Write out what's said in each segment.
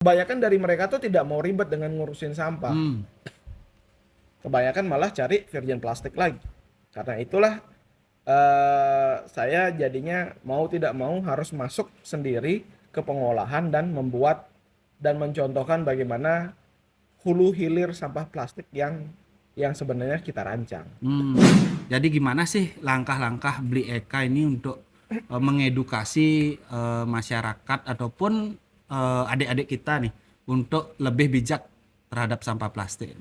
Kebanyakan dari mereka tuh tidak mau ribet dengan ngurusin sampah. Kebanyakan malah cari virgin plastik lagi. Karena itulah saya jadinya mau tidak mau harus masuk sendiri ke pengolahan dan membuat dan mencontohkan bagaimana hulu hilir sampah plastik yang sebenarnya kita rancang. Jadi gimana sih langkah-langkah Beli Eka ini untuk mengedukasi masyarakat ataupun adik-adik kita nih untuk lebih bijak terhadap sampah plastik?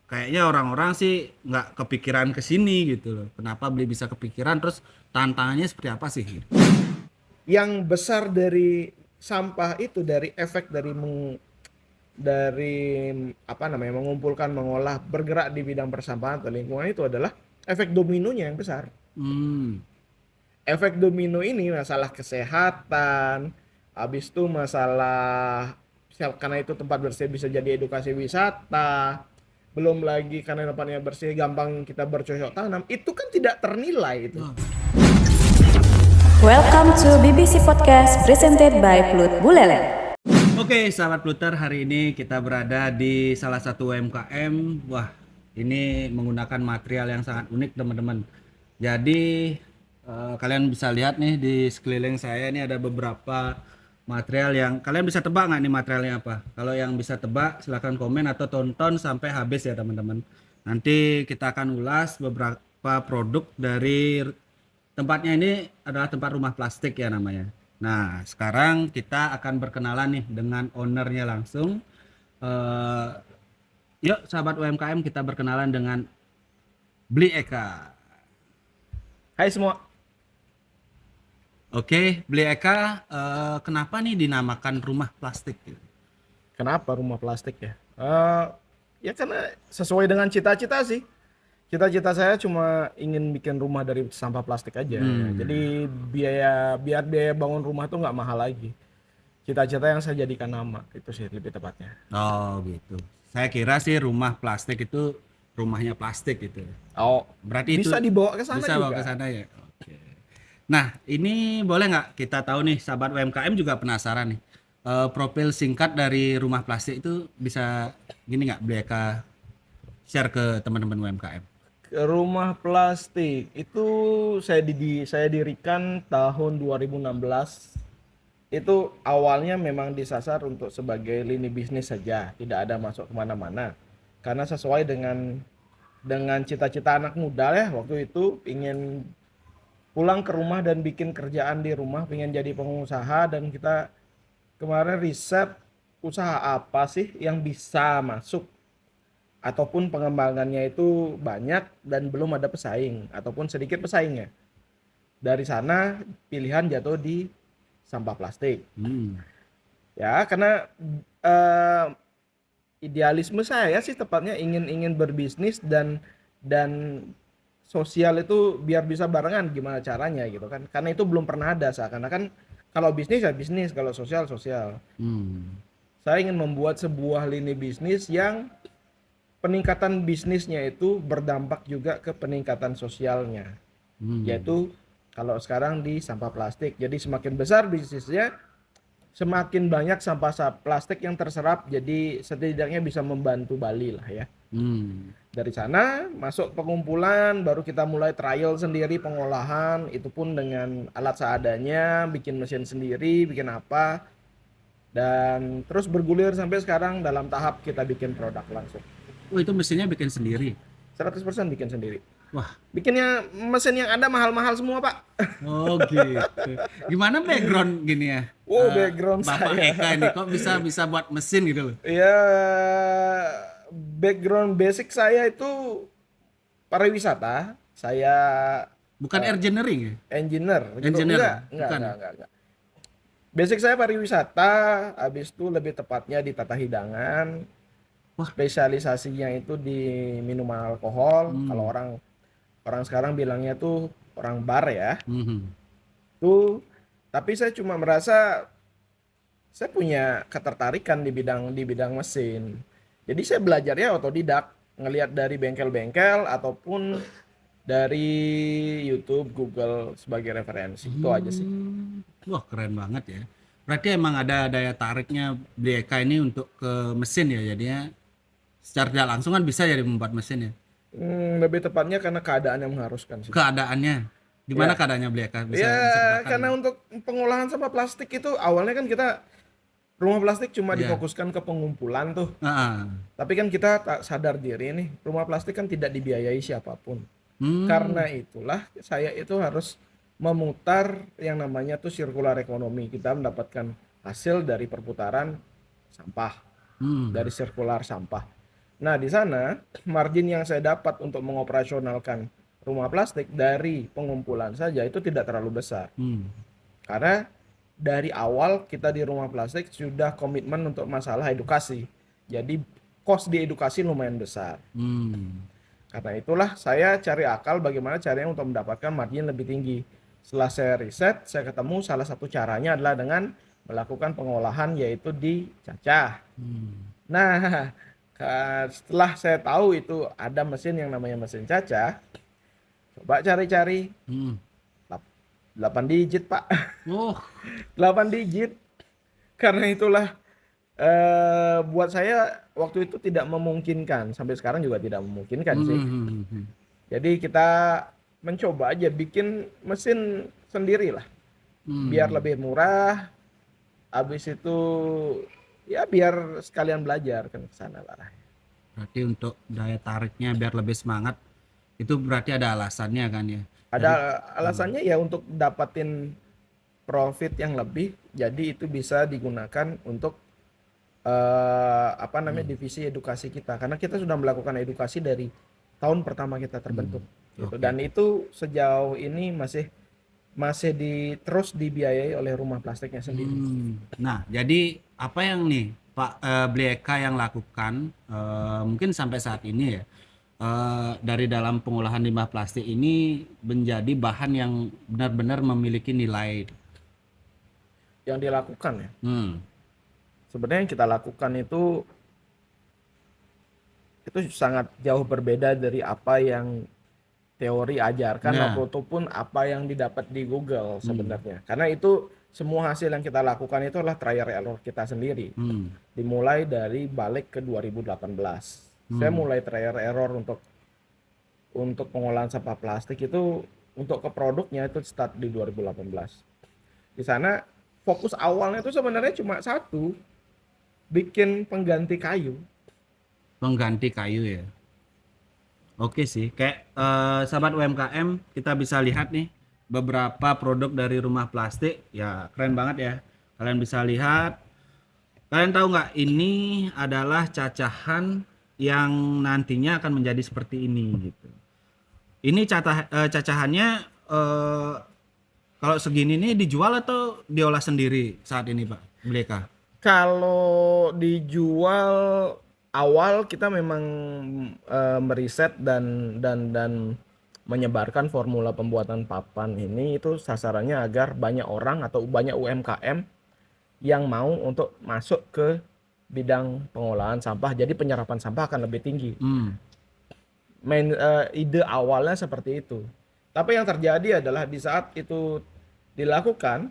Kayaknya orang-orang sih nggak kepikiran ke sini gitu loh. Kenapa Beli bisa kepikiran? Terus tantangannya seperti apa sih? Yang besar dari sampah itu dari efek dari apa namanya mengumpulkan, mengolah, bergerak di bidang persampahan atau lingkungan itu adalah efek dominonya yang besar. Hmm. Efek domino ini masalah kesehatan, habis itu masalah karena itu tempat bersih bisa jadi edukasi wisata, belum lagi karena tempatnya bersih gampang kita bercocok tanam, itu kan tidak ternilai itu. Welcome to BBC Podcast presented by Plut Buleleng. Oke, sahabat Pluter, hari ini kita berada di salah satu UMKM. Wah, ini menggunakan material yang sangat unik, teman-teman. Jadi, kalian bisa lihat nih di sekeliling saya ini ada beberapa material yang kalian bisa tebak nggak nih materialnya apa? Kalau yang bisa tebak, silahkan komen atau tonton sampai habis ya, teman-teman. Nanti kita akan ulas beberapa produk dari tempatnya. Ini adalah tempat rumah plastik ya namanya. Nah, sekarang kita akan berkenalan nih dengan ownernya langsung. Eh, Yuk sahabat UMKM, kita berkenalan dengan Beli Eka. Hai semua. Oke, Beli Eka, kenapa nih dinamakan rumah plastik? Kenapa rumah plastik ya? Ya karena sesuai dengan cita-cita sih. Cita-cita saya cuma ingin bikin rumah dari sampah plastik aja. Jadi biar biaya bangun rumah tuh nggak mahal lagi. Cita-cita yang saya jadikan nama itu sih lebih tepatnya. Oh gitu. Saya kira sih rumah plastik itu rumahnya plastik gitu. Oh, Berarti itu bisa dibawa ke sana bisa juga. bawa ke sana ya. Oke. Nah, ini boleh nggak kita tahu nih, sahabat UMKM juga penasaran nih. Profil singkat dari rumah plastik itu bisa gini nggak, Beli Eka share ke teman-teman UMKM? Rumah plastik itu saya dirikan tahun 2016. Itu awalnya memang disasar untuk sebagai lini bisnis saja, tidak ada masuk kemana-mana. Karena sesuai dengan cita-cita anak muda ya waktu itu, ingin pulang ke rumah dan bikin kerjaan di rumah, pengen jadi pengusaha. Dan kita kemarin riset usaha apa sih yang bisa masuk ataupun pengembangannya itu banyak dan belum ada pesaing ataupun sedikit pesaingnya. Dari sana pilihan jatuh di sampah plastik. Ya, karena eh, idealisme saya sih tepatnya ingin berbisnis dan sosial itu biar bisa barengan, gimana caranya gitu kan. Karena itu belum pernah ada, seakan-akan kalau bisnis ya bisnis, kalau sosial sosial. Saya ingin membuat sebuah lini bisnis yang peningkatan bisnisnya itu berdampak juga ke peningkatan sosialnya, yaitu kalau sekarang di sampah plastik. Jadi semakin besar bisnisnya, semakin banyak sampah plastik yang terserap, jadi setidaknya bisa membantu Bali lah ya. Dari sana masuk pengumpulan, baru kita mulai trial sendiri pengolahan, itu pun dengan alat seadanya, bikin mesin sendiri, bikin apa, dan terus bergulir sampai sekarang dalam tahap kita bikin produk langsung. Oh, itu mesinnya bikin sendiri? 100% bikin sendiri. Wah, Bikinnya mesin yang ada mahal-mahal semua, Pak. oh gitu. Gimana background gini ya? Background Bapak saya. Eka ini kok bisa buat mesin gitu loh? Ya, background basic saya itu pariwisata. Saya Bukan engineering ya? engineer gitu. Engineer? Bukan. Enggak. Basic saya pariwisata, habis itu lebih tepatnya di tata hidangan. Wah. Spesialisasinya itu di minuman alkohol. Kalau orang sekarang bilangnya tuh orang bar ya. Tuh, tapi saya cuma merasa saya punya ketertarikan di bidang mesin. Jadi saya belajarnya otodidak, ngelihat dari bengkel-bengkel ataupun dari YouTube, Google sebagai referensi. Itu aja sih. Wah, keren banget ya. Berarti emang ada daya tariknya beli Eka ini untuk ke mesin ya, jadinya secara tidak langsung kan bisa jadi membuat mesin ya. Lebih tepatnya karena keadaan yang mengharuskan sih. Keadaannya, gimana Ya, keadaannya beli Eka? ya Bisa diceritakan? karena untuk pengolahan sampah plastik itu awalnya kan kita rumah plastik cuma Iya. difokuskan ke pengumpulan tuh. Ah, Tapi kan kita tak sadar diri nih, rumah plastik kan tidak dibiayai siapapun. hmm, Karena itulah saya itu harus memutar yang namanya tuh circular ekonomi. Kita mendapatkan hasil dari perputaran sampah, hmm, dari sirkular sampah. Nah, di sana margin yang saya dapat untuk mengoperasionalkan rumah plastik dari pengumpulan saja itu tidak terlalu besar. hmm, Karena dari awal kita di rumah plastik sudah komitmen untuk masalah edukasi. Jadi cost di edukasi lumayan besar. hmm, Karena itulah saya cari akal bagaimana caranya untuk mendapatkan margin lebih tinggi. Setelah saya riset, saya ketemu salah satu caranya adalah dengan melakukan pengolahan yaitu di cacah. hmm, Nah, setelah saya tahu itu ada mesin yang namanya mesin cacah, coba cari-cari hmm. 8 digit, Pak. Oh, 8 digit. Karena itulah buat saya waktu itu tidak memungkinkan, sampai sekarang juga tidak memungkinkan sih. hmm. Jadi kita mencoba aja bikin mesin sendiri lah, biar Hmm. lebih murah. Habis itu ya biar sekalian belajar kan ke sana lah. Berarti untuk daya tariknya biar lebih semangat, itu berarti ada alasannya kan ya. Ada Jadi, alasannya ya untuk dapatin profit yang lebih, jadi itu bisa digunakan untuk apa namanya divisi edukasi kita. Karena kita sudah melakukan edukasi dari tahun pertama kita terbentuk gitu. oke. Dan itu sejauh ini masih masih terus dibiayai oleh rumah plastiknya sendiri. Nah, jadi apa yang nih Pak Beli Eka yang lakukan mungkin sampai saat ini ya dari dalam pengolahan limbah plastik ini menjadi bahan yang benar-benar memiliki nilai. Yang dilakukan ya. Hmm. Sebenarnya yang kita lakukan itu sangat jauh berbeda dari apa yang teori ajarkan Nah, ataupun apa yang didapat di Google sebenarnya. Karena itu semua hasil yang kita lakukan itu adalah trial error kita sendiri. hmm, Dimulai dari balik ke 2018. Saya hmm, mulai trial error untuk pengolahan sampah plastik itu untuk ke produknya itu start di 2018. Di sana fokus awalnya itu sebenarnya cuma satu, bikin pengganti kayu. pengganti kayu ya. Oke sih, kayak sahabat UMKM kita bisa lihat nih beberapa produk dari rumah plastik, ya keren banget ya. Kalian bisa lihat, kalian tahu nggak ini adalah cacahan yang nantinya akan menjadi seperti ini gitu. Ini cacahannya eh, kalau segini nih dijual atau diolah sendiri saat ini Pak Bleka? Kalau dijual awal kita memang meriset dan menyebarkan formula pembuatan papan ini itu sasarannya agar banyak orang atau banyak UMKM yang mau untuk masuk ke bidang pengolahan sampah. Jadi penyerapan sampah akan lebih tinggi. Hmm, Ide awalnya seperti itu. Tapi yang terjadi adalah di saat itu dilakukan,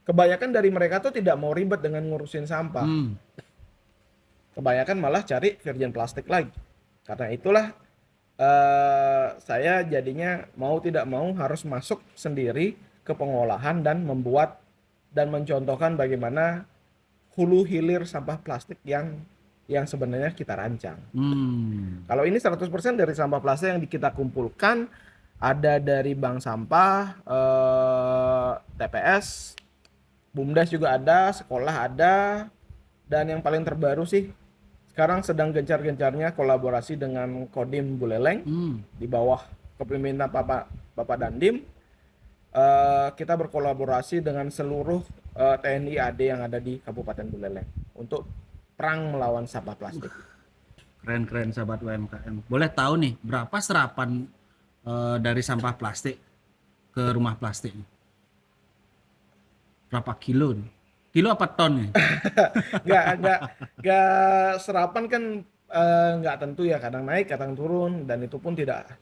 kebanyakan dari mereka tuh tidak mau ribet dengan ngurusin sampah. hmm, Kebanyakan malah cari virgin plastik lagi. Karena itulah saya jadinya mau tidak mau harus masuk sendiri ke pengolahan dan membuat dan mencontohkan bagaimana hulu hilir sampah plastik yang sebenarnya kita rancang. hmm, Kalau ini 100% dari sampah plastik yang kita kumpulkan, ada dari bank sampah, TPS, BUMDes juga ada, sekolah ada, dan yang paling terbaru sih sekarang sedang gencar-gencarnya kolaborasi dengan Kodim Buleleng hmm. di bawah kepemimpinan Bapak Dandim. Kita berkolaborasi dengan seluruh TNI AD yang ada di Kabupaten Buleleng untuk perang melawan sampah plastik. Keren-keren sahabat UMKM. Boleh tahu nih berapa serapan dari sampah plastik ke rumah plastik? Berapa kilo nih? Kilo apa ton nih? Nggak serapan kan nggak tentu ya, kadang naik kadang turun, dan itu pun tidak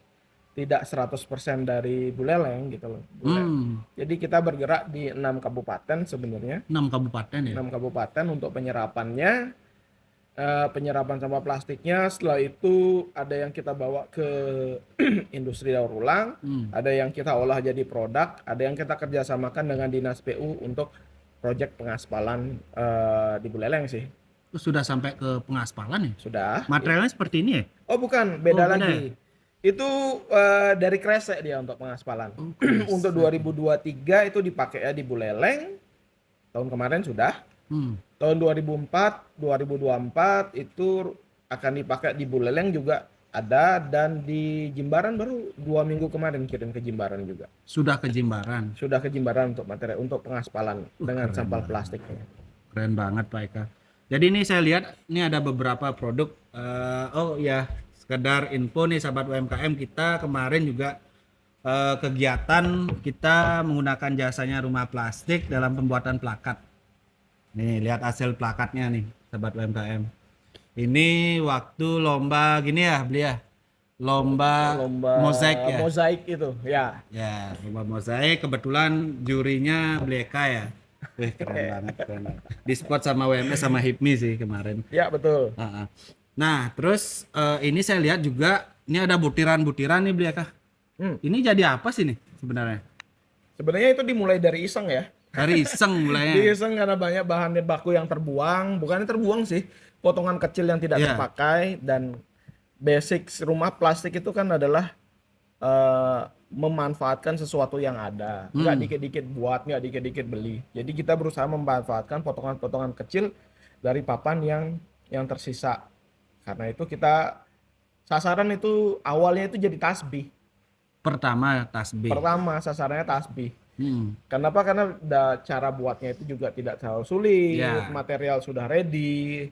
tidak 100% dari Buleleng gitu loh. Jadi kita bergerak di 6 kabupaten sebenarnya. 6 kabupaten ya. 6 kabupaten untuk penyerapannya, penyerapan sampah plastiknya. Setelah itu ada yang kita bawa ke industri daur ulang, ada yang kita olah jadi produk, ada yang kita kerjasamakan dengan Dinas PU untuk proyek pengaspalan di Buleleng sih. Sudah sampai ke pengaspalan ya? Sudah. Materialnya seperti ini ya? Oh bukan, beda beda lagi. Itu dari kresek dia untuk pengaspalan. kresek. Untuk 2023 itu dipakai ya di Buleleng. Tahun kemarin sudah. Tahun 2024, 2024 itu akan dipakai di Buleleng juga ada, dan di Jimbaran baru 2 minggu kemarin kirim ke Jimbaran juga. Sudah ke Jimbaran. Sudah ke Jimbaran untuk material untuk pengaspalan dengan keren sampah banget. plastiknya. Keren banget Pak Eka. Jadi ini saya lihat ini ada beberapa produk. Oh ya, sekedar info nih sahabat UMKM, kita kemarin juga kegiatan kita menggunakan jasanya Rumah Plastik dalam pembuatan plakat. Nih lihat hasil plakatnya nih sahabat UMKM. Ini waktu lomba gini ya beli ya. Lomba mozaik ya. Mozaik itu ya. Ya, lomba mozaik, kebetulan jurinya Bleka ya. Wih, keren banget, keren banget. Di spot sama WMS sama HIPMI sih kemarin. Ya betul. Nah, terus ini saya lihat juga ini ada butiran-butiran nih Bleka. Ini jadi apa sih nih sebenarnya? Sebenarnya itu dimulai dari iseng ya. Dari iseng mulainya. Iseng karena banyak bahan baku yang terbuang, bukannya terbuang sih, potongan kecil yang tidak terpakai. Dan basic rumah plastik itu kan adalah memanfaatkan sesuatu yang ada, nggak dikit-dikit buat, nggak dikit-dikit beli. Jadi kita berusaha memanfaatkan potongan-potongan kecil dari papan yang tersisa. Karena itu kita sasaran itu awalnya itu jadi tasbih. Pertama tasbih. Pertama sasarannya tasbih. Kenapa? Karena cara buatnya itu juga tidak terlalu sulit, material sudah ready.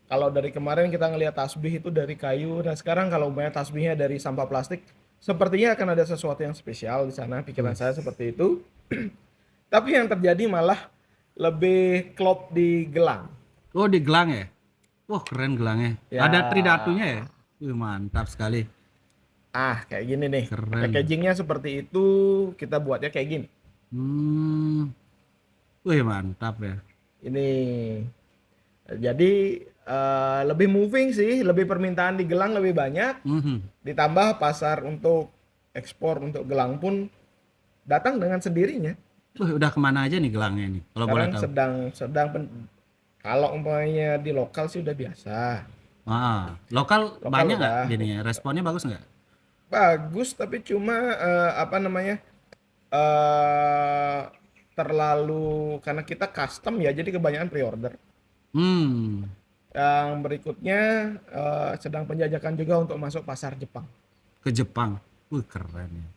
Kalau dari kemarin kita ngelihat tasbih itu dari kayu, dan sekarang kalau banyak tasbihnya dari sampah plastik, sepertinya akan ada sesuatu yang spesial di sana. Pikiran saya seperti itu. Tapi yang terjadi malah lebih klop di gelang. Oh, di gelang ya? Wah, keren gelangnya. Ya. Ada tridatunya ya? Wih, mantap sekali. Kayak gini nih. Keren. Packagingnya seperti itu, kita buatnya kayak gini. Wih, mantap ya. Ini jadi lebih moving sih, lebih permintaan di gelang lebih banyak. Ditambah pasar untuk ekspor untuk gelang pun datang dengan sendirinya. Wih, udah kemana aja nih gelangnya nih? Kalau boleh Sekarang tahu. kalau umpamanya di lokal sih udah biasa. Lokal banyak nggak udah. jadinya? Responnya bagus nggak? Bagus, tapi cuma terlalu, karena kita custom ya, jadi kebanyakan pre-order. Yang berikutnya sedang penjajakan juga untuk masuk pasar Jepang. Ke Jepang. Wih, keren ya.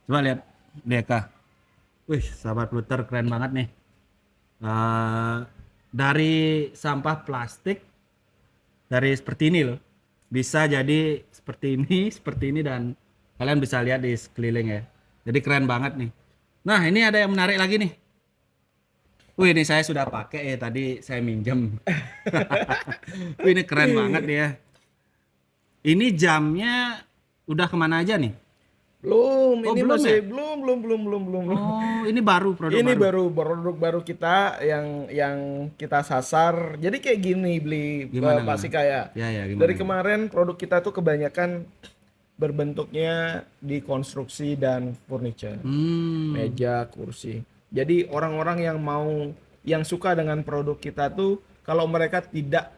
Coba lihat Deka. Wih, sahabat Pluter, keren banget nih. Dari sampah plastik, dari seperti ini loh, bisa jadi seperti ini, dan kalian bisa lihat di sekeliling ya. Jadi keren banget nih. Nah, ini ada yang menarik lagi nih. Wih, ini saya sudah pakai ya, tadi saya minjem. Wih, ini keren banget nih ya. Ini jamnya udah kemana aja nih? Belum, ini belum masih ya? belum. Oh, ini baru produk Ini baru. produk baru kita yang kita sasar. Jadi kayak gini Gimana, pasti kayak. Ya, gimana? Dari kemarin produk kita tuh kebanyakan berbentuknya di konstruksi dan furniture. Meja, kursi. Jadi orang-orang yang suka dengan produk kita tuh, kalau mereka tidak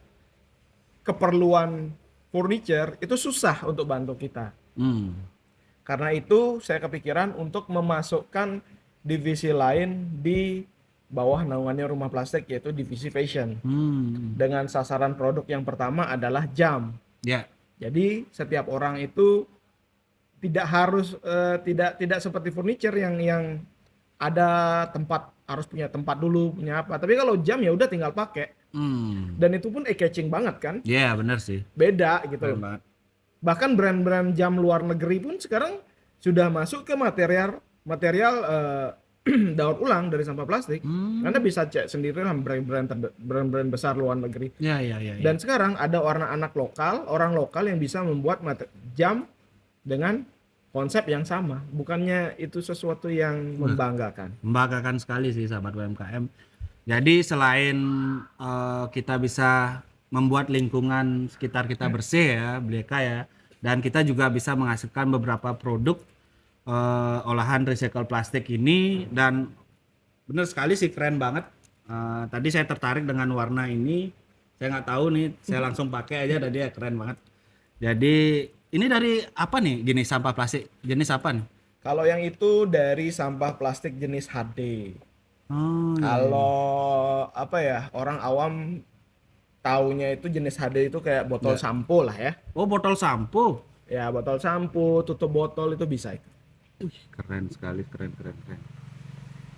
keperluan furniture, itu susah untuk bantu kita. Karena itu saya kepikiran untuk memasukkan divisi lain di bawah naungannya Rumah Plastik, yaitu divisi fashion. Dengan sasaran produk yang pertama adalah jam. Ya. Jadi setiap orang itu tidak harus tidak seperti furniture yang ada tempat, harus punya tempat dulu, punya apa. Tapi kalau jam ya udah tinggal pakai. Dan itu pun eye-catching banget kan? Iya, benar sih. Beda gitu. Keren banget. Bahkan brand-brand jam luar negeri pun sekarang sudah masuk ke material daur ulang dari sampah plastik. Anda bisa cek sendiri lah brand-brand besar luar negeri. Ya. Dan sekarang ada orang lokal yang bisa membuat jam dengan konsep yang sama, bukannya itu sesuatu yang membanggakan. Membanggakan sekali sih sahabat UMKM. Jadi selain kita bisa membuat lingkungan sekitar kita bersih ya, Bleka ya, dan kita juga bisa menghasilkan beberapa produk olahan recycle plastik ini, dan bener sekali sih, keren banget. Tadi saya tertarik dengan warna ini, saya nggak tahu nih, saya langsung pakai aja tadi ya, keren banget. Jadi ini dari apa nih, jenis sampah plastik jenis apa nih? Kalau yang itu dari sampah plastik jenis HD. Oh iya. Kalau apa ya, orang awam taunya itu jenis HD itu kayak botol sampo lah ya. Oh, botol sampo. Ya, botol sampo, tutup botol itu bisa itu. Keren sekali, keren.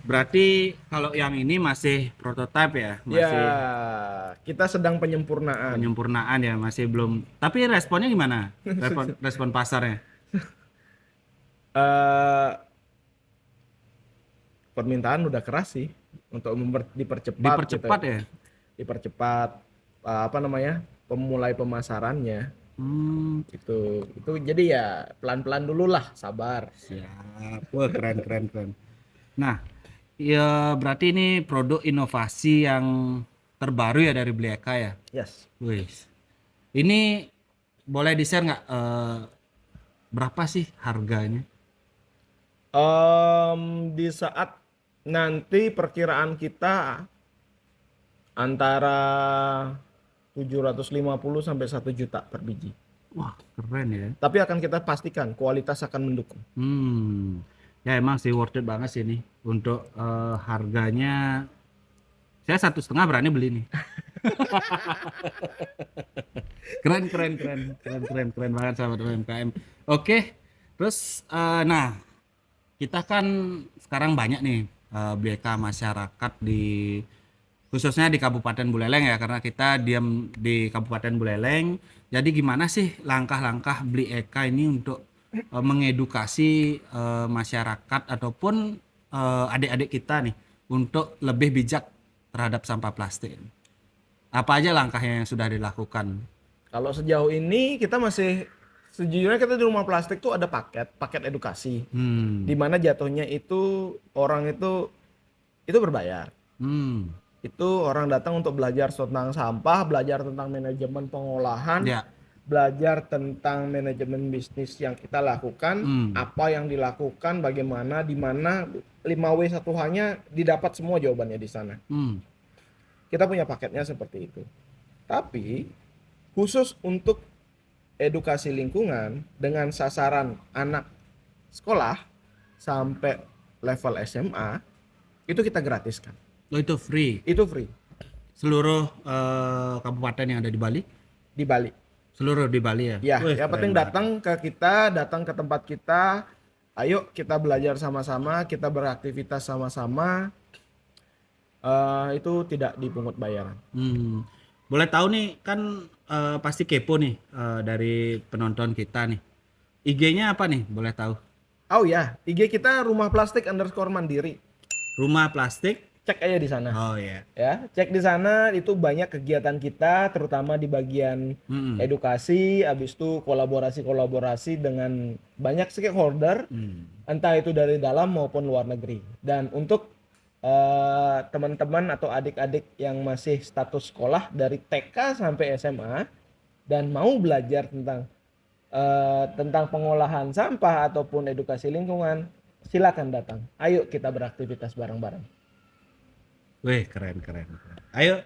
Berarti kalau yang ini masih prototipe ya, masih Ya, kita sedang penyempurnaan. penyempurnaan ya, masih belum. Tapi responnya gimana? Respon pasarnya? eh Permintaan udah keras sih untuk dipercepat Dipercepat gitu. ya? Dipercepat apa namanya? Pemulai pemasarannya. Itu jadi ya pelan-pelan dulu lah, sabar. Siap. Wah, keren. Nah, ya berarti ini produk inovasi yang terbaru ya dari Bleka ya. Yes. Wih. Ini boleh di-share nggak berapa sih harganya? Di saat nanti perkiraan kita antara 750 sampai 1 juta per biji. Wah, keren ya. Tapi akan kita pastikan kualitas akan mendukung. Ya emang sih worth it banget sih ini. Untuk harganya saya 1,5 berani beli nih. keren banget sahabat UMKM. Oke, terus nah kita kan sekarang banyak nih BK masyarakat khususnya di Kabupaten Buleleng ya, karena kita diam di Kabupaten Buleleng. Jadi gimana sih langkah-langkah Beli Eka ini untuk mengedukasi masyarakat ataupun adik-adik kita nih untuk lebih bijak terhadap sampah plastik? Apa aja langkahnya yang sudah dilakukan? Kalau sejauh ini kita masih, sejujurnya kita di Rumah Plastik tuh ada paket edukasi. Di mana jatuhnya itu orang itu berbayar. Itu orang datang untuk belajar tentang sampah, belajar tentang manajemen pengolahan, Ya. belajar tentang manajemen bisnis yang kita lakukan, apa yang dilakukan, bagaimana, di mana 5W1H-nya didapat semua jawabannya di sana. Kita punya paketnya seperti itu. Tapi khusus untuk edukasi lingkungan dengan sasaran anak sekolah sampai level SMA itu kita gratiskan. Oh, itu free. Itu free Seluruh kabupaten yang ada di Bali? di Bali. Seluruh di Bali ya? Ya, Wih, yang penting keren datang ke kita, datang ke tempat kita. Ayo kita belajar sama-sama, kita beraktivitas sama-sama. Itu tidak dipungut bayaran. Boleh tahu nih, kan pasti kepo nih dari penonton kita nih. IG-nya apa nih? Boleh tahu? Oh ya, IG kita Rumah Plastik _Mandiri. Rumah Plastik. Cek aja di sana. Oh ya. Ya, cek di sana, itu banyak kegiatan kita terutama di bagian edukasi, habis itu kolaborasi dengan banyak stakeholder, entah itu dari dalam maupun luar negeri. Dan untuk teman-teman atau adik-adik yang masih status sekolah dari TK sampai SMA dan mau belajar tentang pengolahan sampah ataupun edukasi lingkungan, silakan datang. Ayo kita beraktivitas bareng-bareng. Wih, keren. Ayo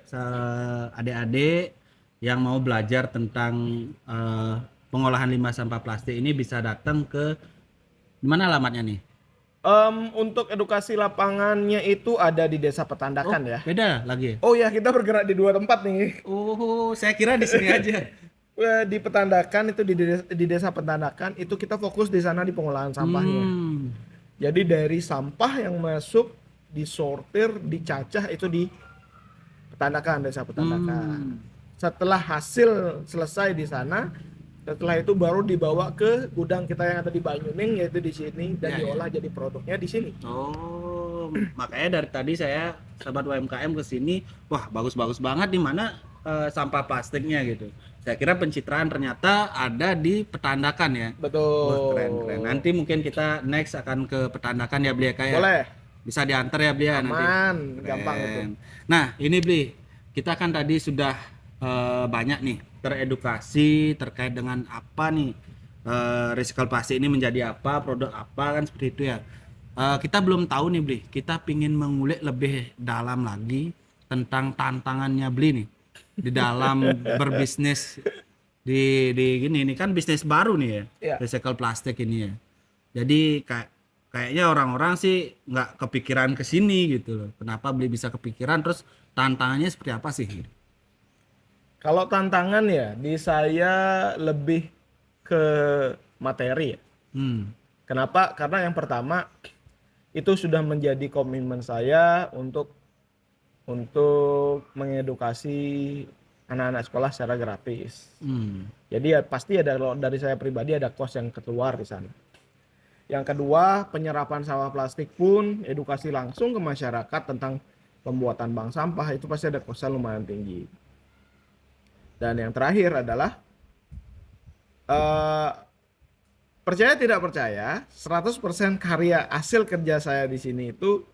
adik-adik yang mau belajar tentang pengolahan limbah sampah plastik ini bisa datang ke mana alamatnya nih? Untuk edukasi lapangannya itu ada di Desa Petandakan ya. Beda lagi. Oh ya, kita bergerak di 2 tempat nih. Oh, saya kira di sini aja. Di Petandakan itu di Desa Petandakan itu kita fokus di sana di pengolahan sampahnya. Jadi dari sampah yang masuk disortir, dicacah itu di Petandakan, Desa Petandakan. Setelah hasil selesai di sana, setelah itu baru dibawa ke gudang kita yang ada di Banyuning, yaitu di sini, dan diolah jadi produknya di sini. Oh, makanya dari tadi saya sahabat UMKM ke sini, wah bagus banget di mana sampah plastiknya gitu. Saya kira pencitraan ternyata ada di Petandakan ya. Betul. Wah, keren. Nanti mungkin kita next akan ke Petandakan ya Bli ya, kayak. Boleh. Bisa diantar ya Bli ya nanti. Aman, Keren. gampang itu. Nah, ini Bli, kita kan tadi sudah banyak nih teredukasi terkait dengan apa nih recycle plastik ini menjadi apa, produk apa kan seperti itu ya. Kita belum tahu nih Bli, kita pingin mengulik lebih dalam lagi tentang tantangannya Bli nih di dalam berbisnis di gini, ini kan bisnis baru nih ya, Iya. recycle plastik ini ya. Jadi kayaknya orang-orang sih nggak kepikiran ke sini gitu loh. Kenapa Bli bisa kepikiran, terus tantangannya seperti apa sih? Kalau tantangan ya di saya lebih ke materi ya. Kenapa? Karena yang pertama itu sudah menjadi komitmen saya untuk mengedukasi anak-anak sekolah secara gratis. Jadi ya pasti ada, kalau dari saya pribadi ada cost yang keluar di sana. Yang kedua, penyerapan sampah plastik pun edukasi langsung ke masyarakat tentang pembuatan bank sampah itu pasti ada cost lumayan tinggi. Dan yang terakhir adalah percaya tidak percaya, 100% karya hasil kerja saya di sini itu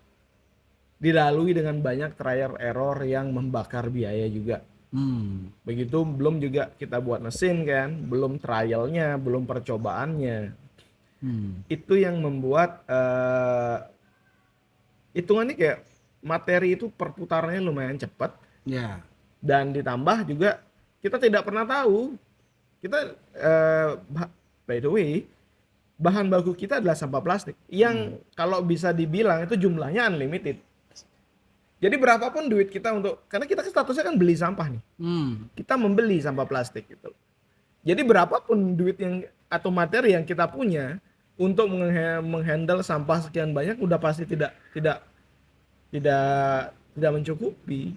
dilalui dengan banyak trial error yang membakar biaya juga. Begitu belum juga kita buat mesin kan, belum trialnya, belum percobaannya. Itu yang membuat hitungannya kayak materi itu perputarannya lumayan cepat. Ya. Dan ditambah juga kita tidak pernah tahu. Kita by the way, bahan baku kita adalah sampah plastik yang kalau bisa dibilang itu jumlahnya unlimited. Jadi berapapun duit kita karena kita statusnya kan beli sampah nih. Kita membeli sampah plastik gitu. Jadi berapapun duit yang atau materi yang kita punya untuk menghandle sampah sekian banyak udah pasti tidak mencukupi.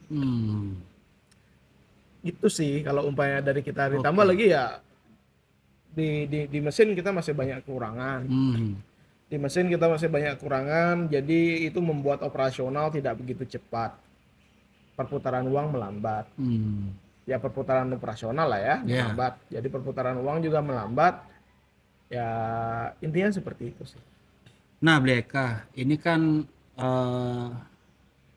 Itu sih kalau umpamanya dari kita, ditambah lagi ya di mesin kita masih banyak kekurangan. Di mesin kita masih banyak kekurangan, jadi itu membuat operasional tidak begitu cepat. Perputaran uang melambat. Ya perputaran operasional lah ya, melambat. Jadi perputaran uang juga melambat. Ya intinya seperti itu sih. Nah, Bleka, ini kan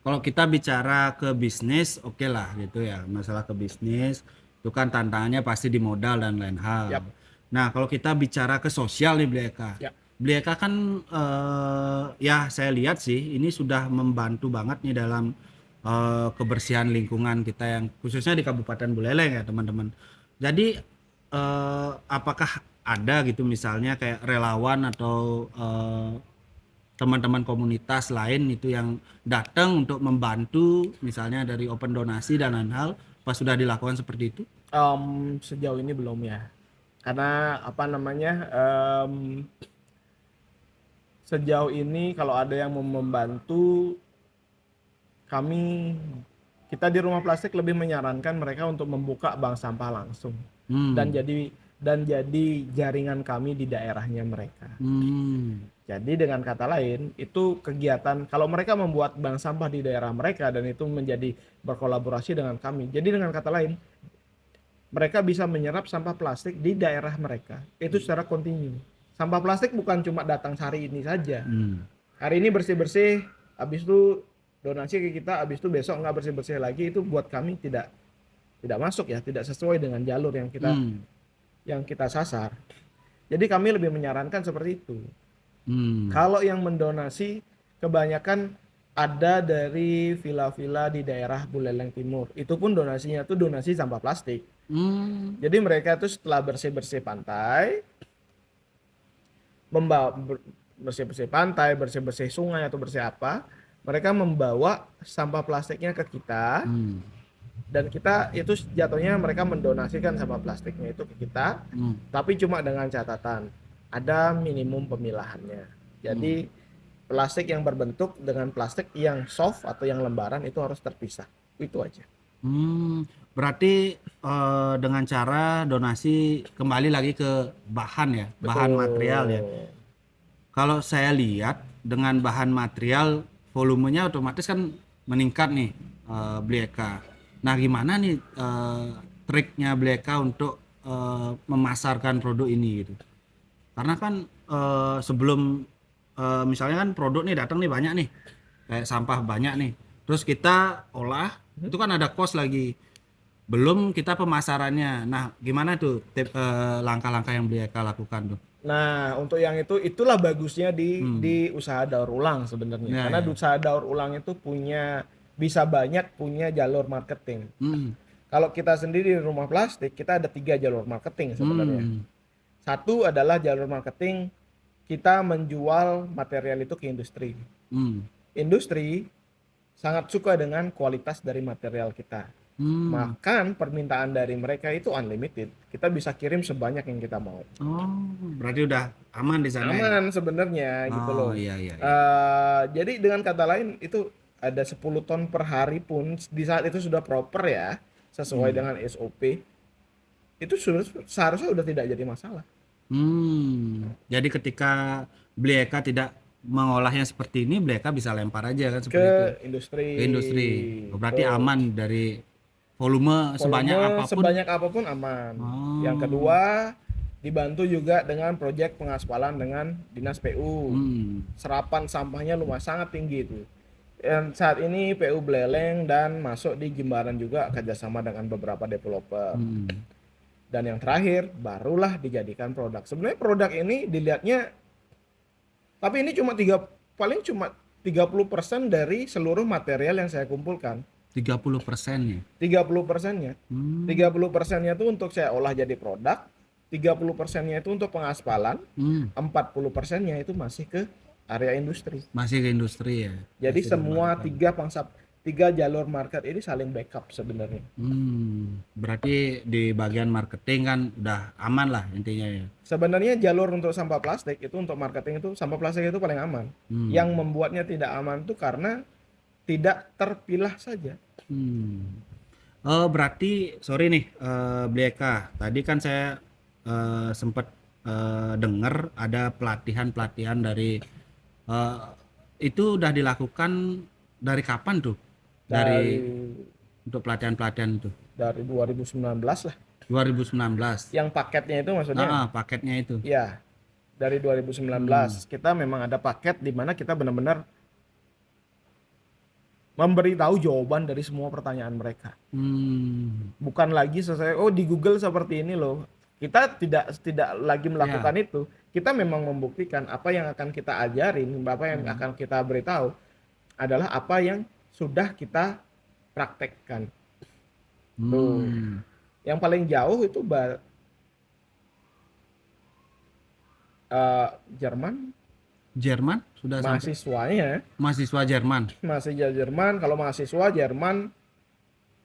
kalau kita bicara ke bisnis, oke lah gitu ya. Masalah ke bisnis itu kan tantangannya pasti di modal dan lain hal. Yap. Nah, kalau kita bicara ke sosial nih Bleka. Yap. Bleka kan ya saya lihat sih ini sudah membantu banget nih dalam kebersihan lingkungan kita yang khususnya di Kabupaten Buleleng ya teman-teman. Jadi apakah ada gitu misalnya kayak relawan atau teman-teman komunitas lain itu yang datang untuk membantu misalnya dari open donasi dan lain hal pas sudah dilakukan seperti itu? Sejauh ini belum ya. Karena apa namanya? Sejauh ini kalau ada yang mau membantu, kita di Rumah Plastik lebih menyarankan mereka untuk membuka bank sampah langsung dan jadi jaringan kami di daerahnya mereka. Jadi dengan kata lain itu kegiatan kalau mereka membuat bank sampah di daerah mereka dan itu menjadi berkolaborasi dengan kami. Jadi dengan kata lain mereka bisa menyerap sampah plastik di daerah mereka itu secara kontinu. Sampah plastik bukan cuma datang hari ini saja. Hari ini bersih-bersih, habis itu donasi ke kita, habis itu besok nggak bersih-bersih lagi, itu buat kami tidak masuk ya, tidak sesuai dengan jalur yang kita sasar. Jadi kami lebih menyarankan seperti itu. Kalau yang mendonasi kebanyakan ada dari villa-villa di daerah Buleleng Timur. Itu pun donasinya tuh donasi sampah plastik. Jadi mereka tuh setelah bersih-bersih pantai, bersih-bersih pantai, bersih-bersih sungai atau bersih apa, mereka membawa sampah plastiknya ke kita. Dan kita itu jatuhnya mereka mendonasikan sampah plastiknya itu ke kita, tapi cuma dengan catatan ada minimum pemilahannya. Jadi plastik yang berbentuk dengan plastik yang soft atau yang lembaran itu harus terpisah. Itu aja. Berarti dengan cara donasi kembali lagi ke bahan ya, bahan material ya. Kalau saya lihat dengan bahan material volumenya otomatis kan meningkat nih, Bleka. Nah gimana nih triknya Bleka untuk memasarkan produk ini gitu. Karena kan sebelum misalnya kan produk nih datang nih banyak nih, kayak sampah banyak nih, terus kita olah itu kan ada cost lagi, belum kita pemasarannya. Nah gimana tuh langkah-langkah yang Bleka lakukan tuh? Nah, untuk yang itu itulah bagusnya Hmm. di usaha daur ulang sebenarnya. Ya, Karena ya. usaha daur ulang itu bisa banyak punya jalur marketing. Hmm. Kalau kita sendiri di rumah plastik, kita ada 3 jalur marketing sebenarnya. Hmm. Satu adalah jalur marketing kita menjual material itu ke industri. Hmm. Industri sangat suka dengan kualitas dari material kita. Hmm. Makan permintaan dari mereka itu unlimited. Kita bisa kirim sebanyak yang kita mau. Oh, berarti udah aman di sana ya? Aman sebenarnya gitu Oh loh. iya iya iya. Jadi dengan kata lain itu ada 10 ton per hari pun di saat itu sudah proper ya, sesuai dengan SOP. Itu sudah seharusnya udah tidak jadi masalah. Jadi ketika Bleka tidak mengolahnya seperti ini, Bleka bisa lempar aja kan seperti itu Ke industri. ke industri. Oh, berarti Tuh. aman dari volume sebanyak Volume apapun. sebanyak apapun aman. Oh. Yang kedua, dibantu juga dengan proyek pengaspalan dengan Dinas PU. Serapan sampahnya lumayan sangat tinggi itu. Dan saat ini PU Beleleng dan masuk di Jimbaran juga kerjasama dengan beberapa developer. Dan yang terakhir, barulah dijadikan produk. Sebenarnya produk ini dilihatnya, tapi ini paling cuma 30% dari seluruh material yang saya kumpulkan. 30%-nya. 30%-nya. 30%-nya itu untuk saya olah jadi produk, 30%-nya itu untuk pengaspalan, 40%-nya itu masih ke area industri. Masih ke industri ya. Jadi Masih semua dikembangkan. tiga jalur market ini saling backup sebenarnya. Berarti di bagian marketing kan udah aman lah intinya ya. Sebenarnya jalur untuk sampah plastik itu untuk marketing itu sampah plastik itu paling aman. Yang membuatnya tidak aman itu karena tidak terpilah saja. Oh berarti sorry nih Bleka, tadi kan saya sempat dengar ada pelatihan dari itu udah dilakukan dari kapan tuh? Dari Untuk pelatihan-pelatihan itu. dari 2019 lah. 2019. Yang paketnya itu maksudnya. Paketnya itu. Ya, dari 2019 kita memang ada paket di mana kita benar-benar memberitahu jawaban dari semua pertanyaan mereka. Bukan lagi sesuai di Google seperti ini loh. Kita tidak lagi melakukan itu. Kita memang membuktikan apa yang akan kita ajarin, apa yang akan kita beritahu adalah apa yang sudah kita praktekkan. Tuh. Yang paling jauh itu Jerman sudah sampai. mahasiswanya. Mahasiswa Jerman. Mahasiswa Jerman. Kalau mahasiswa Jerman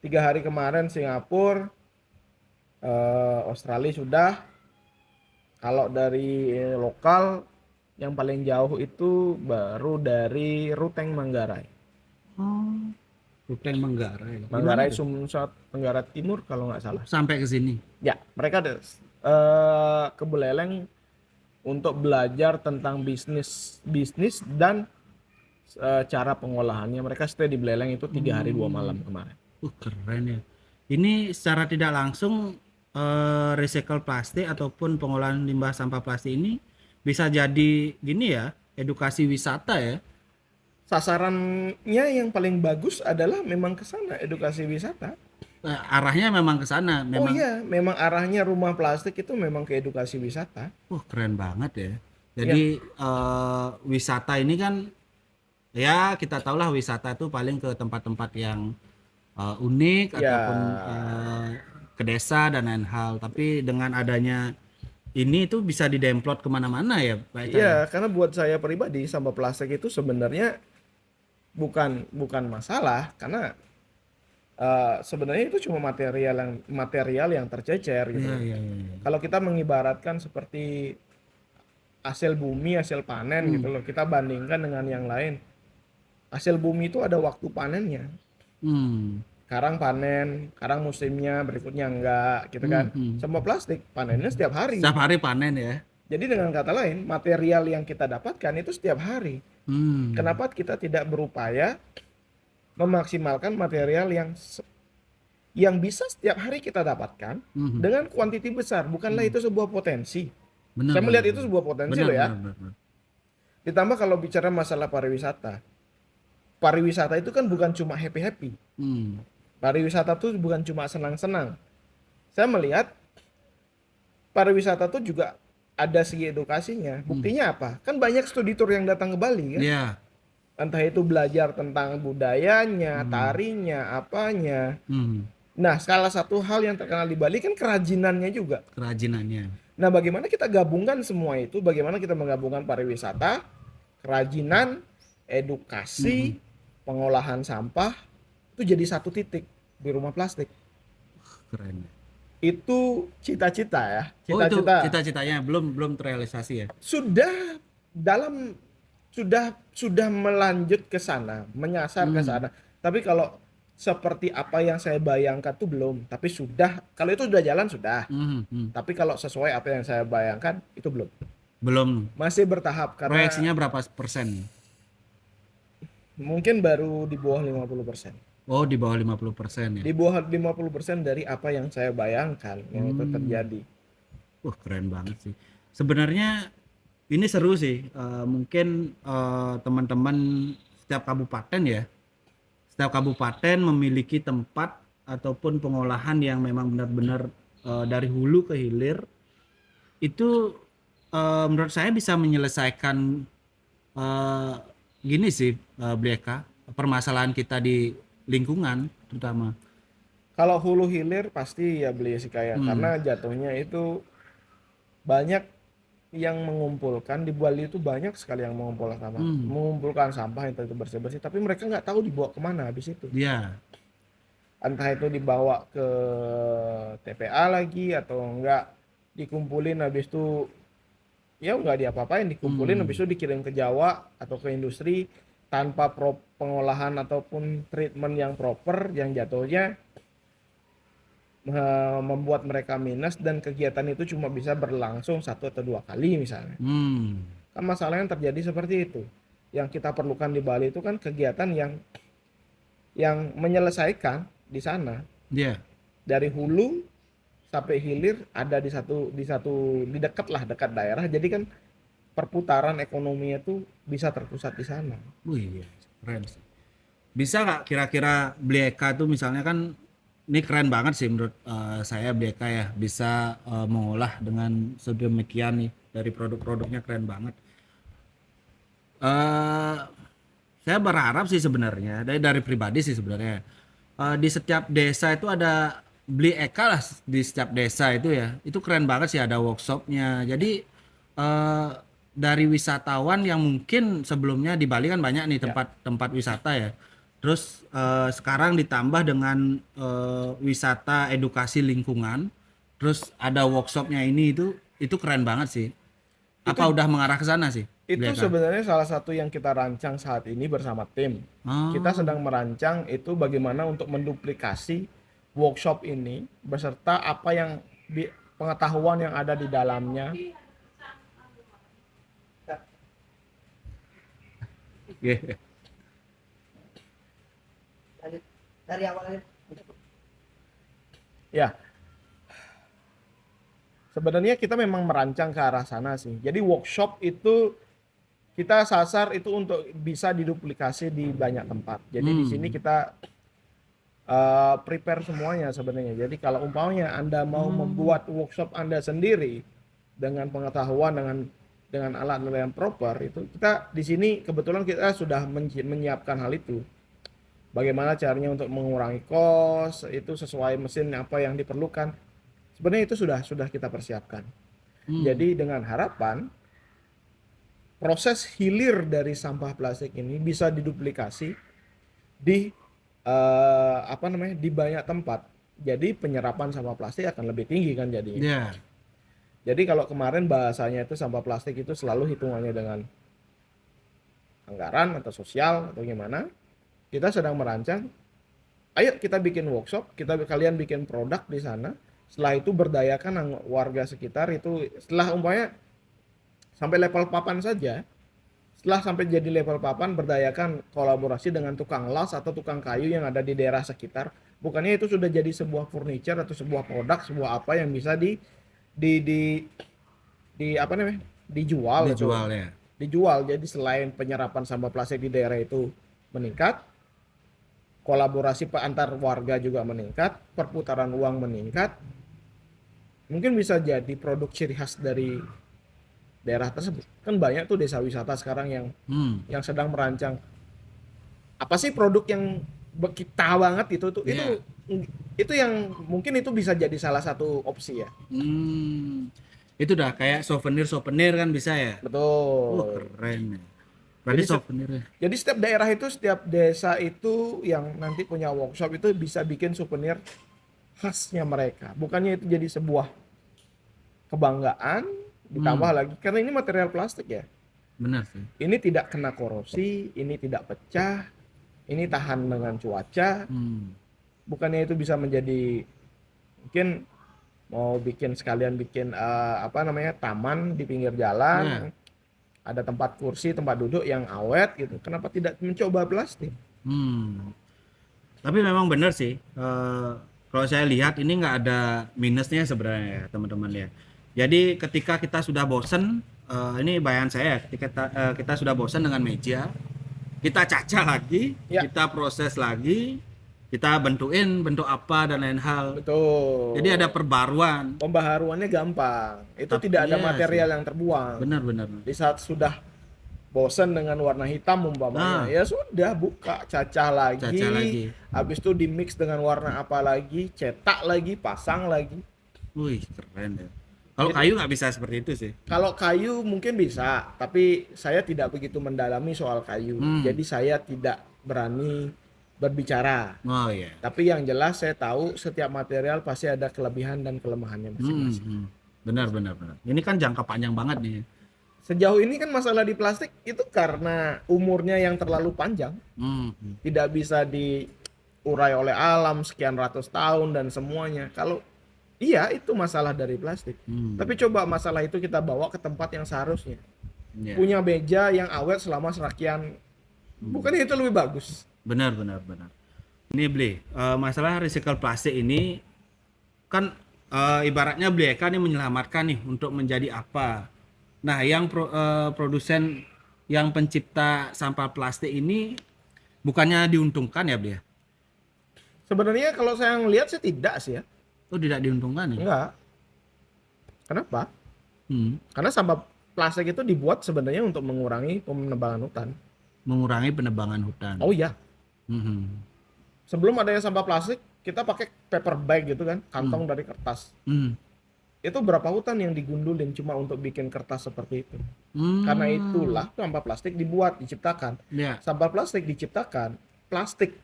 3 hari kemarin Singapura, Australia sudah. Kalau dari lokal yang paling jauh itu baru dari Ruteng Manggarai. Ruteng Manggarai. Manggarai Sumsat Tenggara Timur kalau nggak salah. Sampai ke sini. Ya, mereka ada ke Buleleng untuk belajar tentang bisnis dan cara pengolahannya. Mereka stay di Buleleng itu 3 hari 2 malam kemarin. Keren ya. Ini secara tidak langsung recycle plastik ataupun pengolahan limbah sampah plastik ini bisa jadi gini ya, edukasi wisata ya. Sasarannya yang paling bagus adalah memang ke sana, edukasi wisata. Arahnya memang ke sana, memang. Oh iya, memang arahnya rumah plastik itu memang ke edukasi wisata. Keren banget ya. Jadi wisata ini kan ya kita tahulah wisata itu paling ke tempat-tempat yang unik ataupun ke desa dan lain hal. Tapi dengan adanya ini tuh bisa didemplot kemana-mana ya Pak Eka? Iya, karena buat saya pribadi sampah plastik itu sebenarnya bukan masalah karena sebenarnya itu cuma material yang tercecer gitu. Iya. Kalau kita mengibaratkan seperti hasil bumi, hasil panen gitu loh, kita bandingkan dengan yang lain. Hasil bumi itu ada waktu panennya. Sekarang panen, sekarang musimnya, berikutnya enggak gitu kan. Sampah plastik panennya setiap hari. Setiap hari panen ya. Jadi dengan kata lain, material yang kita dapatkan itu setiap hari. Kenapa kita tidak berupaya memaksimalkan material yang yang bisa setiap hari kita dapatkan Mhm. dengan kuantiti besar. Bukanlah itu sebuah potensi. Benar, Saya benar, melihat itu benar. sebuah potensi Benar, loh ya. benar, benar, benar. Ditambah kalau bicara masalah pariwisata. Pariwisata itu kan bukan cuma happy-happy. Hmm. Pariwisata itu bukan cuma senang-senang. Saya melihat pariwisata itu juga ada segi edukasinya. Buktinya apa? Kan banyak studi tour yang datang ke Bali kan. Iya. Entah itu belajar tentang budayanya, Hmm. tarinya, apanya. Hmm. Nah, salah satu hal yang terkenal di Bali kan kerajinannya juga. Kerajinannya. Nah, bagaimana kita gabungkan semua itu? Bagaimana kita menggabungkan pariwisata, kerajinan, edukasi, pengolahan sampah itu jadi satu titik di rumah plastik. Keren. Itu cita-cita ya. Oh, itu Cita-cita cita-citanya belum terrealisasi ya. sudah dalam sudah melanjut ke sana, menyasar ke sana. Tapi kalau seperti apa yang saya bayangkan tuh belum, tapi sudah, kalau itu sudah jalan sudah. Hmm. Hmm. Tapi kalau sesuai apa yang saya bayangkan itu belum. Belum. Masih bertahap karena Proyeksinya berapa persen? mungkin baru di bawah 50%. Oh, di bawah 50% ya. Di bawah 50% dari apa yang saya bayangkan yang itu terjadi. Keren banget sih. Sebenarnya ini seru sih. Mungkin teman-teman setiap kabupaten ya, setiap kabupaten memiliki tempat ataupun pengolahan yang memang benar-benar dari hulu ke hilir. Itu menurut saya bisa menyelesaikan gini sih, Bleka, permasalahan kita di lingkungan terutama. Kalau hulu hilir pasti ya beli sih kayak karena jatuhnya itu banyak yang mengumpulkan di Bali itu banyak sekali yang mengumpulkan sampah itu bersih-bersih, tapi mereka nggak tahu dibawa kemana habis itu. Iya. Entah itu dibawa ke TPA lagi atau enggak dikumpulin habis itu ya nggak diapa-apain, dikumpulin habis itu dikirim ke Jawa atau ke industri tanpa pengolahan ataupun treatment yang proper yang jatuhnya membuat mereka minus dan kegiatan itu cuma bisa berlangsung 1 atau 2 kali misalnya. Kan masalah yang terjadi seperti itu. Yang kita perlukan di Bali itu kan kegiatan yang menyelesaikan di sana Iya. dari hulu sampai hilir ada di dekat daerah. Jadi kan perputaran ekonominya tuh bisa terpusat di sana. Wih, iya, keren sih. Bisa nggak kira-kira Bleka tuh misalnya kan ini keren banget sih menurut saya Bleka ya bisa mengolah dengan sedemikian nih dari produk-produknya keren banget. eh saya berharap sih sebenarnya dari pribadi sih sebenarnya di setiap desa itu ada Beli Eka lah di setiap desa itu ya itu keren banget sih ada workshopnya jadi eh dari wisatawan yang mungkin sebelumnya di Bali kan banyak nih tempat-tempat wisata ya terus sekarang ditambah dengan wisata edukasi lingkungan terus ada workshopnya ini itu keren banget sih apa udah mengarah ke sana sih Itu Beli Eka? sebenarnya salah satu yang kita rancang saat ini bersama tim. Kita sedang merancang itu bagaimana untuk menduplikasi workshop ini beserta apa yang pengetahuan yang ada di dalamnya. Yeah. Dari awalnya Ya, sebenarnya kita memang merancang ke arah sana sih. Jadi workshop itu kita sasar itu untuk bisa diduplikasi di banyak tempat. Jadi di sini kita prepare semuanya sebenarnya. Jadi kalau umpamanya Anda mau membuat workshop Anda sendiri dengan pengetahuan dengan alat yang proper itu kita di sini kebetulan kita sudah menyiapkan hal itu. Bagaimana caranya untuk mengurangi kos itu sesuai mesin apa yang diperlukan. Sebenarnya itu sudah kita persiapkan. Jadi dengan harapan proses hilir dari sampah plastik ini bisa diduplikasi di di banyak tempat. Jadi penyerapan sampah plastik akan lebih tinggi kan jadinya. Yeah. Jadi kalau kemarin bahasanya itu sampah plastik itu selalu hitungannya dengan anggaran atau sosial atau gimana. Kita sedang merancang. Ayo kita bikin workshop, kalian bikin produk di sana. Setelah itu berdayakan warga sekitar itu setelah umpamanya sampai level papan saja. Setelah sampai jadi level papan berdayakan kolaborasi dengan tukang las atau tukang kayu yang ada di daerah sekitar Bukannya itu sudah jadi sebuah furniture atau sebuah produk, sebuah apa yang bisa di di di apa namanya? Dijual itu. Dijual ya. Dijual. Jadi selain penyerapan sampah plastik di daerah itu meningkat, kolaborasi antar warga juga meningkat, perputaran uang meningkat, mungkin bisa jadi produk ciri khas dari daerah tersebut. Kan banyak tuh desa wisata sekarang yang sedang merancang apa sih produk yang kita banget itu tuh Iya. itu yang mungkin itu bisa jadi salah satu opsi ya. Itu dah kayak souvenir kan bisa ya. Betul. Keren ya. Berarti Jadi souvenir ya. Jadi setiap daerah itu, setiap desa itu yang nanti punya workshop itu bisa bikin souvenir khasnya mereka. Bukannya itu jadi sebuah kebanggaan, ditambah lagi karena ini material plastik ya. Benar sih. Ini tidak kena korosi, ini tidak pecah, ini tahan dengan cuaca. Bukannya itu bisa menjadi mungkin mau bikin sekalian bikin apa namanya taman di pinggir jalan, ada tempat kursi, tempat duduk yang awet gitu. Kenapa tidak mencoba plastik? Tapi memang benar sih. Kalau saya lihat ini nggak ada minusnya sebenarnya ya teman-teman ya. Jadi ketika kita sudah bosen, ini bayangan saya, ketika kita sudah bosen dengan meja, kita cacah lagi, Ya. kita proses lagi, kita bentukin bentuk apa dan lain hal. Betul. Jadi ada perbaruan. Pembaharuannya gampang. Itu Tapi tidak ada iya material sih. yang terbuang. Benar. Di saat sudah bosan dengan warna hitam umpamanya, ya sudah buka cacah lagi. Cacah lagi. Habis itu di mix dengan warna apa lagi, cetak lagi, pasang lagi. Wih, keren ya. Kalau kayu nggak bisa seperti itu sih. Kalau kayu mungkin bisa, tapi saya tidak begitu mendalami soal kayu. Jadi saya tidak berani berbicara. Oh iya. Tapi yang jelas saya tahu setiap material pasti ada kelebihan dan kelemahannya masing-masing. Benar. Ini kan jangka panjang banget nih. Sejauh ini kan masalah di plastik itu karena umurnya yang terlalu panjang, tidak bisa diurai oleh alam sekian ratus tahun dan semuanya. Kalau iya itu masalah dari plastik. Tapi coba masalah itu kita bawa ke tempat yang seharusnya. Ya. Punya meja yang awet selama sekian, bukannya itu lebih bagus? Benar. Ini beli masalah recycle plastik ini kan ibaratnya beli kan ini menyelamatkan nih untuk menjadi apa. Nah, yang produsen yang pencipta sampah plastik ini bukannya diuntungkan ya, beli? Sebenarnya kalau saya ngelihat sih tidak sih ya. Oh, tidak diuntungkan ya? Enggak. Kenapa? Karena sampah plastik itu dibuat sebenarnya untuk mengurangi penebangan hutan. Mengurangi penebangan hutan. Oh iya. Mhm. Sebelum adanya sampah plastik, kita pakai paper bag gitu kan, kantong dari kertas. Itu berapa hutan yang digundulin cuma untuk bikin kertas seperti itu. Karena itulah sampah plastik dibuat, diciptakan. Ya. Sampah plastik diciptakan,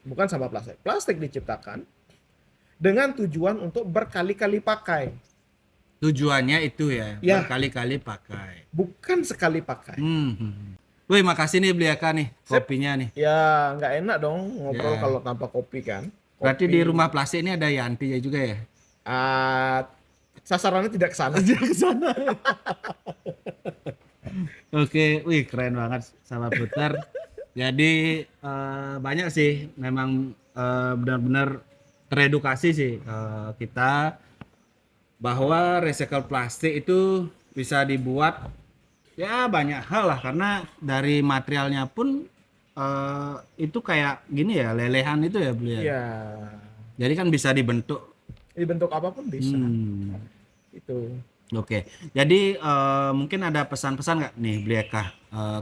bukan sampah plastik. Plastik diciptakan dengan tujuan untuk berkali-kali pakai. Tujuannya itu ya, Ya. berkali-kali pakai. Bukan sekali pakai. Wih, makasih nih beli Aka nih, Sip. kopinya nih. Ya nggak enak dong ngobrol Ya. kalau tanpa kopi kan. Berarti Kopi. di rumah plastik ini ada Yanti ya juga ya? Sasarannya tidak ke sana. Oke, wih keren banget sahabat putar. Jadi banyak sih memang benar-benar teredukasi sih kita bahwa recycle plastik itu bisa dibuat ya banyak hal lah karena dari materialnya pun itu kayak gini ya lelehan itu ya beli ya. Iya. Jadi kan bisa dibentuk. Dibentuk apapun bisa. Itu. Oke, jadi mungkin ada pesan-pesan nggak nih beli Eka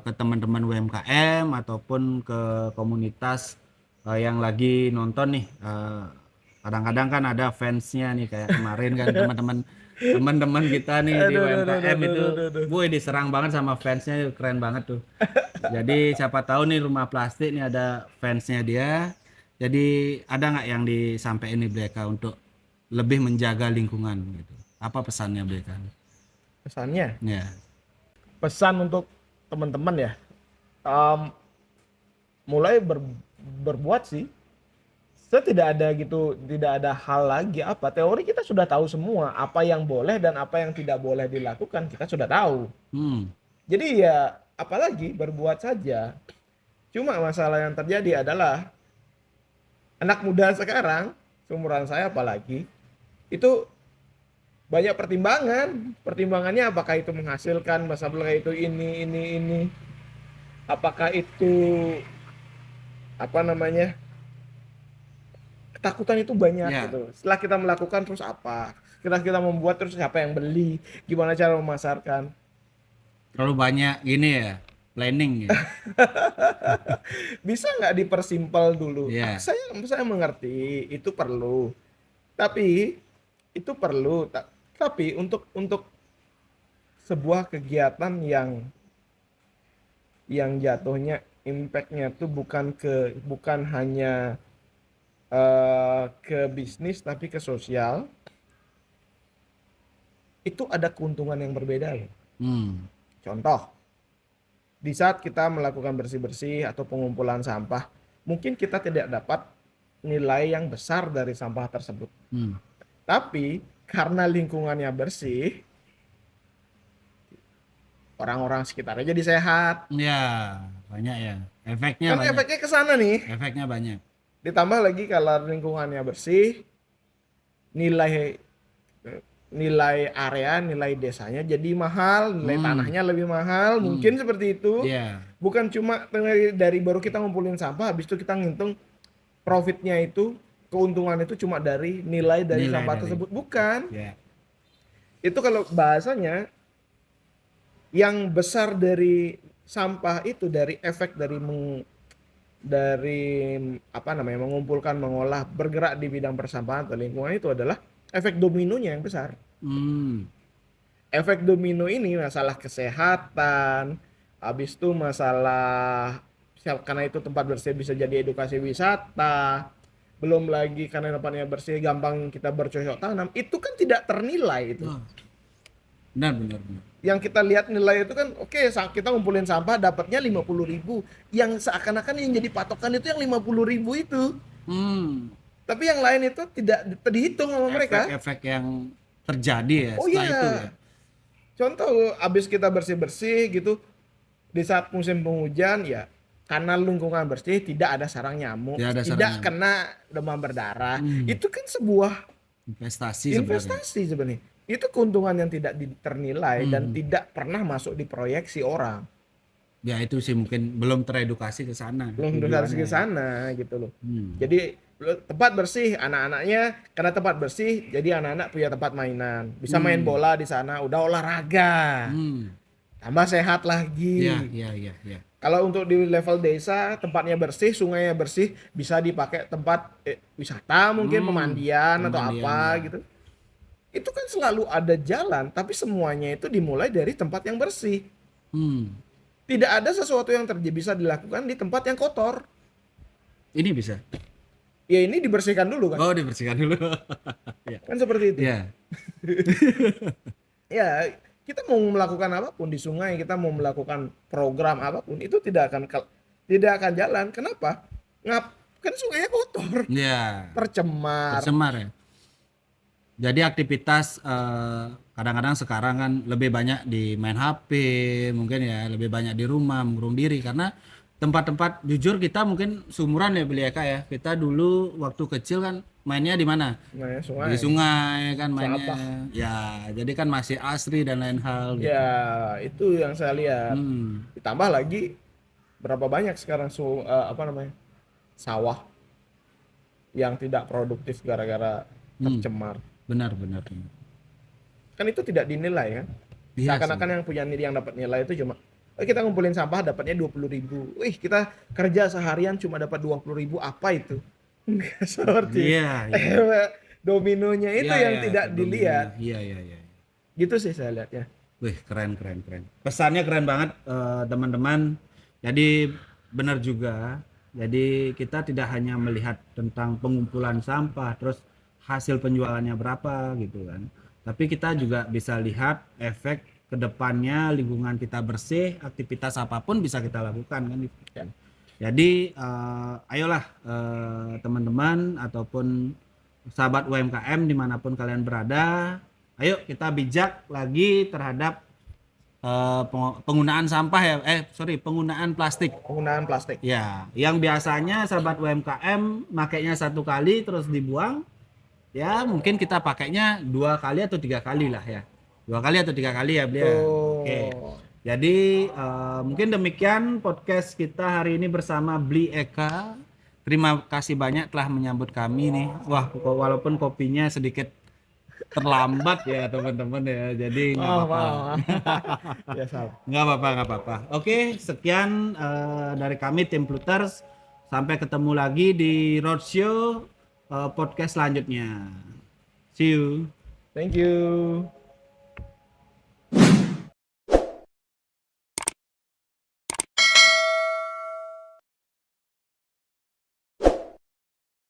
ke teman-teman UMKM ataupun ke komunitas yang lagi nonton nih. Kadang-kadang kan ada fansnya nih kayak kemarin kan teman-teman kita nih di UMKM itu, boy diserang banget sama fansnya, keren banget tuh. Jadi siapa tahu nih rumah plastik nih ada fansnya dia. Jadi ada nggak yang disampaikan nih Bleka untuk lebih menjaga lingkungan gitu? Apa pesannya Bleka? Pesannya, Ya. pesan untuk teman-teman ya. Mulai berbuat sih. Saya tidak ada hal lagi apa. Teori kita sudah tahu semua apa yang boleh dan apa yang tidak boleh dilakukan kita sudah tahu. Jadi ya apalagi berbuat saja. Cuma masalah yang terjadi adalah anak muda sekarang seumuran saya apalagi, itu banyak pertimbangan. Pertimbangannya apakah itu menghasilkan, apakah itu ini. Apakah itu apa namanya? Ketakutan itu banyak Ya. gitu. Setelah kita melakukan terus apa? Setelah kita membuat terus siapa yang beli? Gimana cara memasarkan? Terlalu banyak gini ya, planning ya. Bisa nggak dipersimpel dulu? Iya. Saya mengerti itu perlu. Tapi itu perlu. Tapi untuk sebuah kegiatan yang jatuhnya impactnya tuh bukan hanya ke bisnis tapi ke sosial, itu ada keuntungan yang berbeda loh. Hmm. Contoh, di saat kita melakukan bersih-bersih atau pengumpulan sampah, mungkin kita tidak dapat nilai yang besar dari sampah tersebut. Hmm. Tapi karena lingkungannya bersih, orang-orang sekitarnya jadi sehat. Ya, banyak ya. Efeknya Kan banyak. efeknya ke sana nih. Efeknya banyak. Ditambah lagi kalau lingkungannya bersih, nilai area, nilai desanya jadi mahal, nilai tanahnya lebih mahal, mungkin seperti itu. Iya. Bukan cuma dari baru kita ngumpulin sampah, habis itu kita ngitung profitnya itu, keuntungan itu cuma dari nilai dari Nilai sampah dari- tersebut, bukan. Ya. Itu kalau bahasanya yang besar dari sampah itu dari efek dari apa namanya mengumpulkan, mengolah, bergerak di bidang persampahan atau lingkungan itu adalah efek dominonya yang besar. Hmm. Efek domino ini masalah kesehatan, habis itu masalah karena itu tempat bersih bisa jadi edukasi wisata, belum lagi karena tempatnya bersih gampang kita bercocok tanam, itu kan tidak ternilai itu. Oh. Benar. Yang kita lihat nilai itu kan oke, kita ngumpulin sampah dapatnya 50.000, yang seakan-akan yang jadi patokan itu yang 50.000 itu, Hmm. tapi yang lain itu tidak dihitung sama mereka. Efek-efek yang terjadi ya Oh setelah iya. itu ya. Contoh abis kita bersih-bersih gitu, di saat musim penghujan ya karena lingkungan bersih tidak ada sarang nyamuk, Tidak ada sarang tidak nyamuk. kena demam berdarah. Itu kan sebuah Investasi sebenarnya. investasi sebenarnya. Itu keuntungan yang tidak ternilai dan tidak pernah masuk di proyeksi orang. Ya itu sih mungkin belum teredukasi ke sana. Belum tujuannya. ke sana gitu loh. Hmm. Jadi tempat bersih, anak-anaknya karena tempat bersih jadi anak-anak punya tempat mainan, bisa main bola di sana, udah olahraga, Hmm. tambah sehat lagi. Iya. Kalau untuk di level desa tempatnya bersih, sungainya bersih, bisa dipakai tempat wisata mungkin, pemandian atau pemandian, apa ya. gitu. Itu kan selalu ada jalan, tapi semuanya itu dimulai dari tempat yang bersih. Hmm. Tidak ada sesuatu yang bisa dilakukan di tempat yang kotor. Ini bisa. Ya ini dibersihkan dulu kan. Oh, dibersihkan dulu. Ya. Kan seperti itu. Ya. Ya, kita mau melakukan apapun di sungai, kita mau melakukan program apapun, itu tidak akan jalan. Kenapa? Kan sungainya kotor, Ya. tercemar. Tercemar ya. Jadi aktivitas kadang-kadang sekarang kan lebih banyak di main HP, mungkin ya lebih banyak di rumah mengurung diri karena tempat-tempat jujur kita mungkin seumuran ya beli Eka ya. Kita dulu waktu kecil kan mainnya di mana? Nah, sungai. Di sungai kan mainnya. Sampah. Ya, jadi kan masih asri dan lain hal gitu. Ya, itu yang saya lihat. Hmm. Ditambah lagi berapa banyak sekarang sawah yang tidak produktif gara-gara tercemar. Benar. Kan itu tidak dinilai kan? Iya Seakan-akan yang punya yang dapat nilai itu cuma kita ngumpulin sampah dapatnya 20.000. Wih, kita kerja seharian cuma dapat 20.000, apa itu? Seperti Iya. dominonya itu Iya, yang iya, tidak domino. dilihat. Iya. Gitu sih saya lihat ya. Wih, keren. Pesannya keren banget teman-teman. Jadi benar juga. Jadi kita tidak hanya melihat tentang pengumpulan sampah, terus hasil penjualannya berapa gitu kan. Tapi kita juga bisa lihat efek kedepannya lingkungan kita bersih, aktivitas apapun bisa kita lakukan kan gitu. Ya. Jadi ayolah teman-teman ataupun sahabat UMKM dimanapun kalian berada, ayo kita bijak lagi terhadap penggunaan sampah ya, penggunaan plastik. Penggunaan plastik. Ya, yang biasanya sahabat UMKM makainya satu kali terus dibuang, ya mungkin kita pakainya 2 kali atau 3 kali lah ya. 2 kali atau 3 kali ya beliau. Oh. Oke. Jadi mungkin demikian podcast kita hari ini bersama Bli Eka. Terima kasih banyak telah menyambut kami nih. Wah, walaupun kopinya sedikit terlambat ya teman-teman ya. Jadi nggak apa-apa. Ya, Sal. Nggak apa-apa. Oke, sekian dari kami tim Pluters. Sampai ketemu lagi di Roadshow podcast selanjutnya. See you. Thank you.